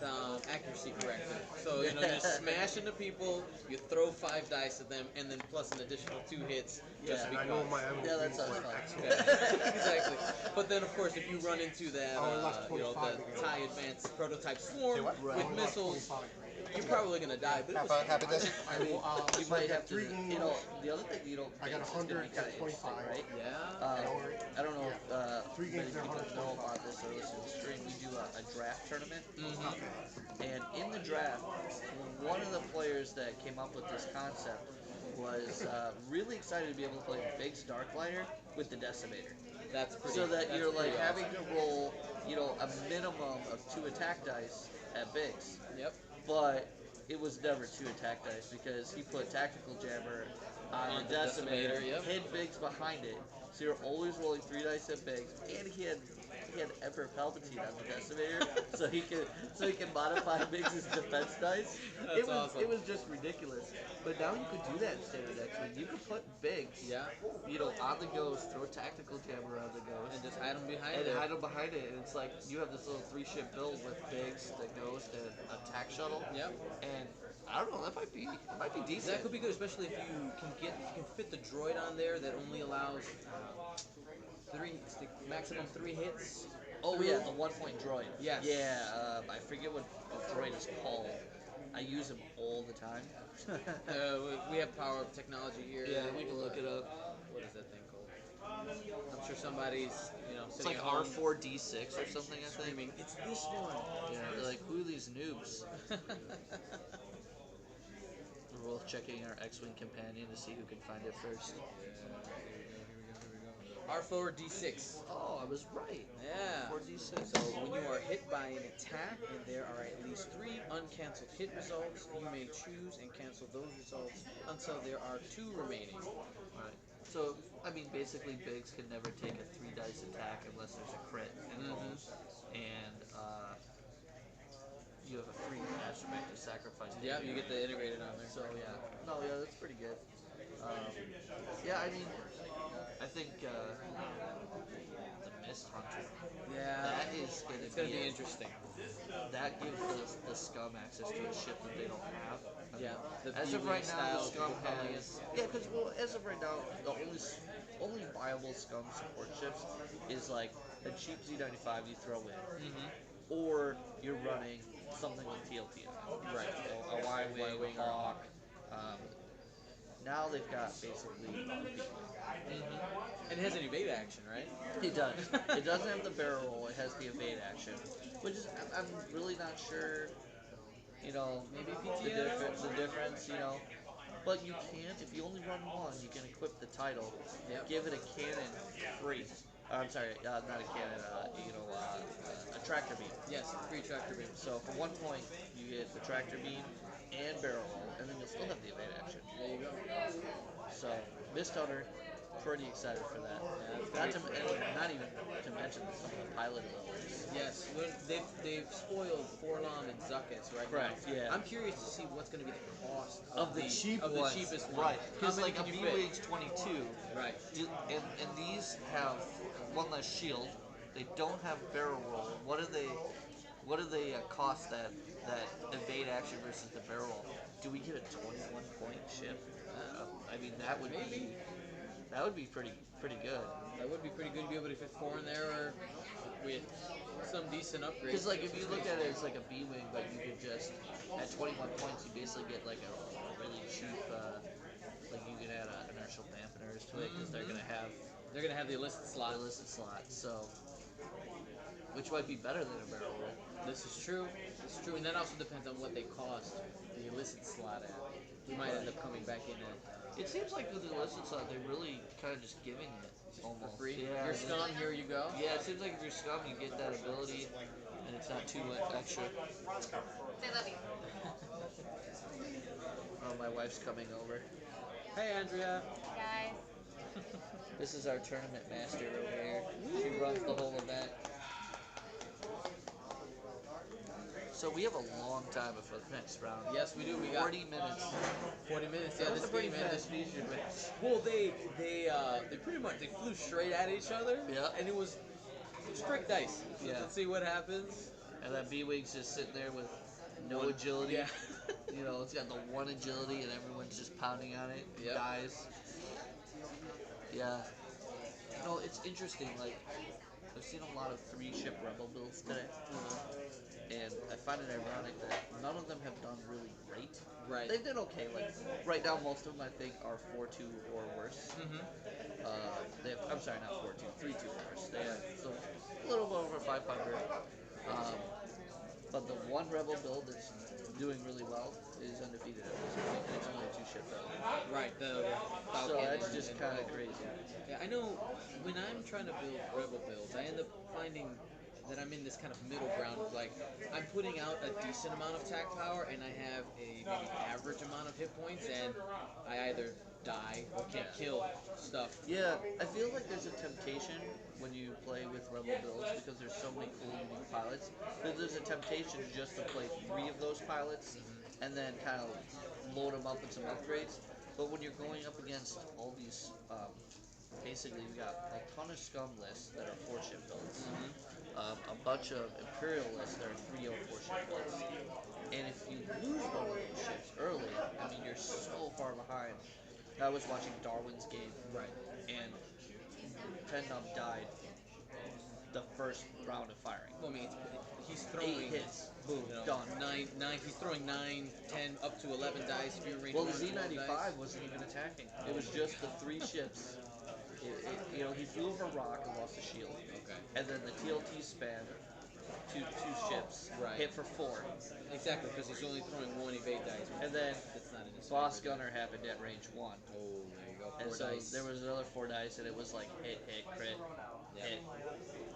accuracy corrector. So you just smash into people, you throw 5 dice at them, and then plus an additional 2 hits. Just Yeah, to be And I know cautious. my ammo Yeah, that being sounds like fun. excellent. Exactly. But then, of course, if you run into that, I lost the 25 again. TIE Advanced Prototype Say Swarm what? with I lost missiles, 25. you're probably gonna die. But it was Happy this? I mean, you so might I got have to. 3 You games. know, the other thing you don't. I got think is gonna be 100 kinda to 25. interesting, right? yeah. I don't know if 3 many games there, people 125. know about this or listen to the stream. We do a draft tournament, Mm-hmm. and in the draft, one of the players that came up with this concept was really excited to be able to play Big Starfighter with the Decimator. That's pretty. So that that's you're like pretty having awesome. to roll, a minimum of 2 attack dice at Bigs. Yep. But it was never 2 attack dice because he put Tactical Jammer on On the the Decimator, Decimator, yep. hid Biggs behind it, so you're always rolling 3 dice at Biggs, and he had Emperor Palpatine on the Decimator, so he can modify Biggs' defense dice. That's awesome. It was just ridiculous. But now you could do that in Standard X-Wing. You could put Biggs, Yeah. on the Ghost, throw Tactical Jammer on the Ghost, And just hide them behind and it. hide him behind it, and it's like you have this little 3-ship build with Biggs, the Ghost, and attack shuttle. Yep. And I don't know, that might be decent. That could be good, especially if you can fit the droid on there that only allows it's the maximum 3 hits. Oh yeah, the 1-point droid. Yes. Yeah, I forget what the droid is called. I use him all the time. We have power of technology here. Yeah, we can look it up. What is that thing called? I'm sure somebody's It's sitting like at home R4D6 or something, I think. screaming, "It's this one!" Yeah, they're like, who are these noobs? We're both checking our X-Wing companion to see who can find it first. R4D6. Oh, I was right. Yeah. 4D6. So when you are hit by an attack and there are at least 3 uncancelled hit results, you may choose and cancel those results until there are 2 remaining. Right. So, I mean, basically, Biggs can never take a 3-dice attack unless there's a crit involved. And, you have a free aspect to sacrifice. to Yeah, do. you get the integrated on there. So, yeah. No, yeah, that's pretty good. Yeah, I mean, I think, the Mist Hunter, Yeah. that is It's gonna be a- interesting. That gives the Scum access to a ship that they don't have. Yeah. The As of B-wing right now, style the Scum propelling has... Yeah, because, well, as of right now, the only viable Scum support ships is, like, a cheap Z95 you throw in, or you're running something like TLT. Right. A Y-Wing, Y-wing or a Hawk. Now they've got basically... And it has an evade action, right? It does. It doesn't have the barrel roll. It has the evade action, which is I'm really not sure. Maybe The PTS. difference. But you can, if you only run one, you can equip the title, Yep. give it a cannon free. I'm sorry, not a cannon. A tractor beam. Yes, free tractor beam. So for 1 point, you get the tractor beam and barrel roll, and then you'll still have the evade action. There you go. So Mist Hunter, pretty excited for that. Yeah, Not even to mention some of the pilot abilities. Yes, they've spoiled Forlom and Zuckus right Correct, now. yeah. I'm curious to see what's going to be the cost Of the cheap of ones, the cheapest one. right? How Because many like a can you B fit? Wings 22, Right. and these have one less shield. They don't have barrel roll. What do they? What do they cost that evade action versus the barrel roll? Do we get a 21 point ship? I mean that would Maybe. be pretty good. That would be pretty good to be able to fit 4 in there, or with some decent upgrades. Because like if you look at it as like a B wing, but you could just at 21 points you basically get like a really cheap like you could add inertial dampeners to it because they're gonna have the illicit slot. the illicit slot. So which might be better than a barrel roll. This is true. It's true, and that also depends on what they cost the illicit slot at. We might end up coming back in at It seems like with the illicit slot they're really kind of just giving it for almost. free. Yeah, Your scum, here you go. Yeah, it seems like if you're scum, you get that ability, and it's not too extra. I love you. Oh, my wife's coming over. Hey, Andrea. Guys. This is our tournament master over here. She runs the whole event. So we have a long time before the next round. Yes, we do. We got 40 minutes. 40 minutes. Yeah, That was this a pretty game fast ended. feature match. Well, they pretty much they flew straight at each other. Yeah. And it was straight dice. So Yeah. let's see what happens. And that B-Wing's just sitting there with no agility. Yeah. You know, it's got the one agility and everyone's just pounding on it. Yep. Dies. Yeah. You know, it's interesting, like, I've seen a lot of 3-ship Rebel builds today. And I find it ironic that none of them have done really great. Right. They've done okay. Like, right now, most of them, I think, are 4-2 or worse. They have, I'm sorry, not 4-2, 3-2 or worse. They have so a little bit over 500. But the one Rebel build that's doing really well is undefeated at this point, and it's only a 2-ship build. Right. The So Falcon that's and- just and kind of Rebel. crazy. Yeah, I know when I'm trying to build Rebel builds, I end up finding that I'm in this kind of middle ground of like I'm putting out a decent amount of attack power and I have a maybe average amount of hit points and I either die or can't kill stuff. Yeah, I feel like there's a temptation when you play with Rebel builds because there's so many cool unique pilots. There's a temptation just to play 3 of those pilots and then kind of load them up with some upgrades. But when you're going up against all these, basically we got a ton of scum lists that are 4-ship builds, a bunch of Imperial lists that are 3 or 4-ship builds. And if you lose one of those ships early, I mean you're so far behind. I was watching Darwin's game, Right. and Tendum died the first round of firing. Well, I mean, he's throwing 8 hits, boom, done. nine. He's throwing 9, 10, up to 11 dice. If you're range Well, the 1 to 12 Z95 dice. wasn't even attacking. It was just the 3 ships. You know, he flew over a rock and lost a shield. Okay. And then the TLT span, two ships, Right. hit for 4. Exactly, because he's only throwing 1 evade dice. And then That's not in his Boss favor. Gunner happened at range 1. Oh, there you go. 4 And so dice. there was another 4 dice, and it was like hit, crit, hit.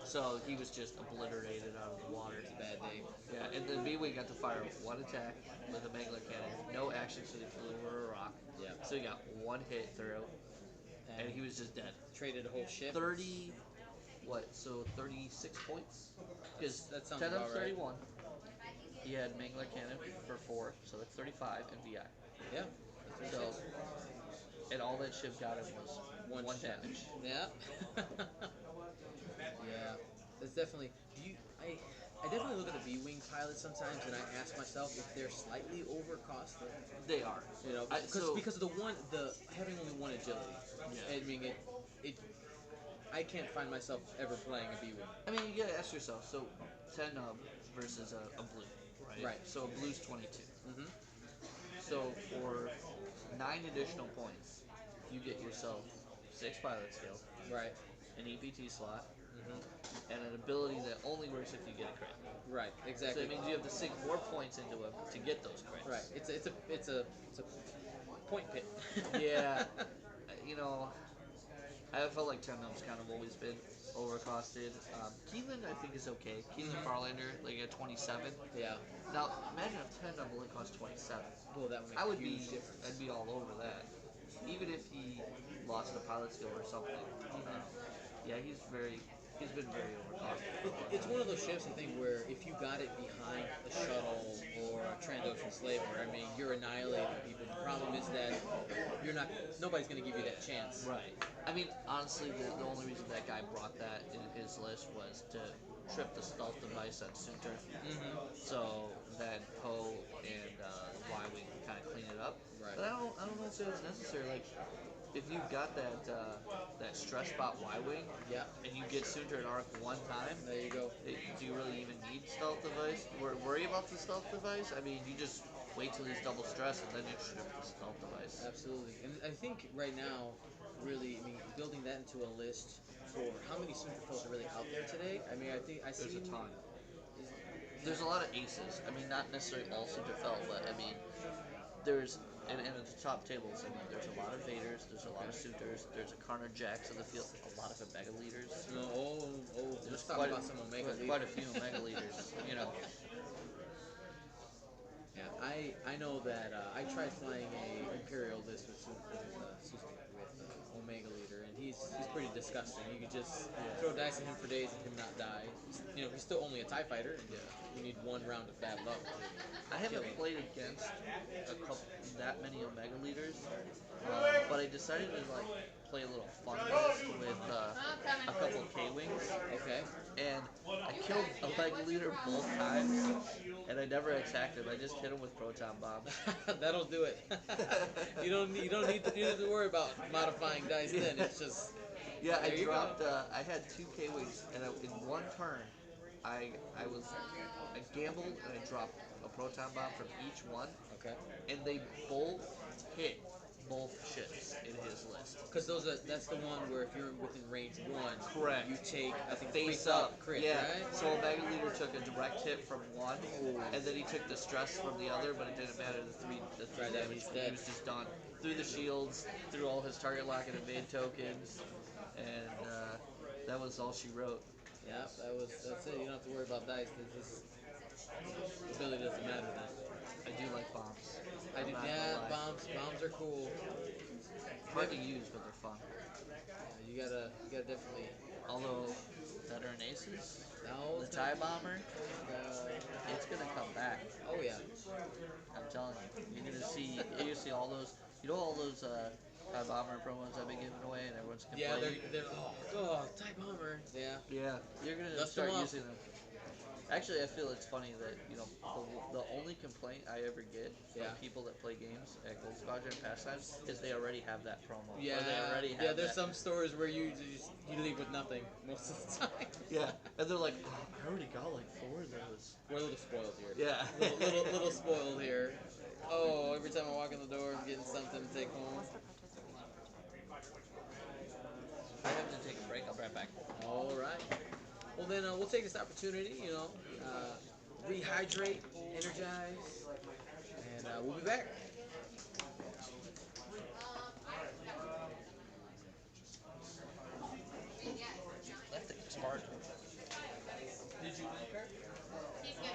So he was just obliterated out of the water. It's a bad day. Yeah, and then B-Wing got to fire 1 attack with a Mangler cannon. No action, so he flew over a rock. Yeah. So he got 1 hit through, and he was just dead. Traded a whole ship. 30, what, so 36 points? Because That sounds 10 about of right. 31. He had Mangler cannon for 4, so that's 35, and VI. Yeah. So, and all that ship got him was 1 shot. damage. Yeah. Yeah. That's definitely. I definitely look at the B-wing pilots sometimes, and I ask myself if they're slightly overcosted. They are. You know, because of the having only 1 agility. Yeah. I mean, I can't find myself ever playing a B-wing. I mean, you gotta ask yourself, so 10 versus a blue, right? Right. So a blue's 22. Mm-hmm. So for 9 additional points, you get yourself 6 pilot skill, Right. an EPT slot, Mm-hmm. and an ability that only works if you get a crit. Right. So Exactly. it means you have to sink more points into it to get those crits. Right. It's a point pit. Yeah, you know, I felt like 10 was kind of always been overcosted. Keelan, I think, is okay. Keelan Farlander, like at 27. Yeah. Now, imagine if 10 only cost 27. Well, that would make I a would huge be, difference. I'd be all over that. Even if he lost the pilot skill or something. Yeah, he's been very overcosted. It's one of those ships, I think, where if you got it behind a shuttle or a Transocean slaver, I mean, you're annihilating people. The problem is that nobody's going to give you that chance. Right. I mean, honestly, the only reason that guy brought that in his list was to trip the stealth device on Sunter. So then Poe and Y-Wing kind of clean it up. Right. But I don't know if it's necessary. Like, if you've got that stress spot Y-Wing, Yeah. and you get Sunter and Arc one time, There you go. do you really even need stealth device? Worry about the stealth device? I mean, you just wait till he's double stressed and then you strip the stealth device. Absolutely. And I think right now, really, I mean, building that into a list for how many Sunterfills are really out there today, I mean, I think I see There's a ton. There's a lot of aces. I mean, not necessarily all Sunterfell, but I mean, there's and at the top tables. I mean, there's a lot of Vaders, there's a lot of Suitors, there's a Karna Jax in the field, a lot of Omega leaders. Let's talk Quite about some Omega leaders. quite a few Omega leaders. You know, Yeah, I know that I tried flying a Imperial list with Omega leader, and he's pretty disgusting. You could just throw dice at him for days and him not die. You know, he's still only a TIE fighter. And you need one round of bad luck. I haven't played against that many Omega leaders, but I decided to like play a little fun with a couple K-wings. Okay. And I killed Omega leader both times, and I never attacked him. I just hit him with proton bombs. That'll do it. you don't need to worry about modifying dice. Then it's just Yeah, I there you dropped. go. I had two K-wings, and in one turn, I gambled and I dropped a proton bomb from each one, Okay. and they both hit both ships in his list. Because that's the one where if you're within range one, Correct. you take I think Face up, crit, yeah. right? So Omega Leader took a direct hit from one, and then he took the stress from the other, but it didn't matter. The three Right, damage, he's he dead. was just done. Through the shields, through all his target lock and evade tokens, and that was all she wrote. Yeah, that's it. You don't have to worry about dice. This ability doesn't matter then. I do like bombs. I do. I'm not Yeah, gonna lie. bombs are cool. Hard to use, but they're fun. You gotta definitely. Although, veteran aces, No, the it's TIE not- bomber, it's gonna come back. Oh yeah. I'm telling you, you're gonna see all those. You know all those TIE bomber promos I've been giving away, and everyone's Yeah, complaining. they're TIE bomber. Yeah. Yeah, you're gonna Dust start them up. using them. Actually, I feel it's funny that the only complaint I ever get from Yeah. people that play games at Gold Squadron Pastimes is they already have that promo. Yeah. Or they already have Yeah. There's that. some stores where you leave with nothing most of the time. Yeah, and they're like, oh, I already got like 4 of those. We're a little spoiled here. Yeah. Little spoiled here. Oh, every time I walk in the door, I'm getting something to take home. I have to take a break. I'll be right back. All right. Well, then we'll take this opportunity, rehydrate, energize, and we'll be back. That thing's hard. Did you win, Kurt? He's good.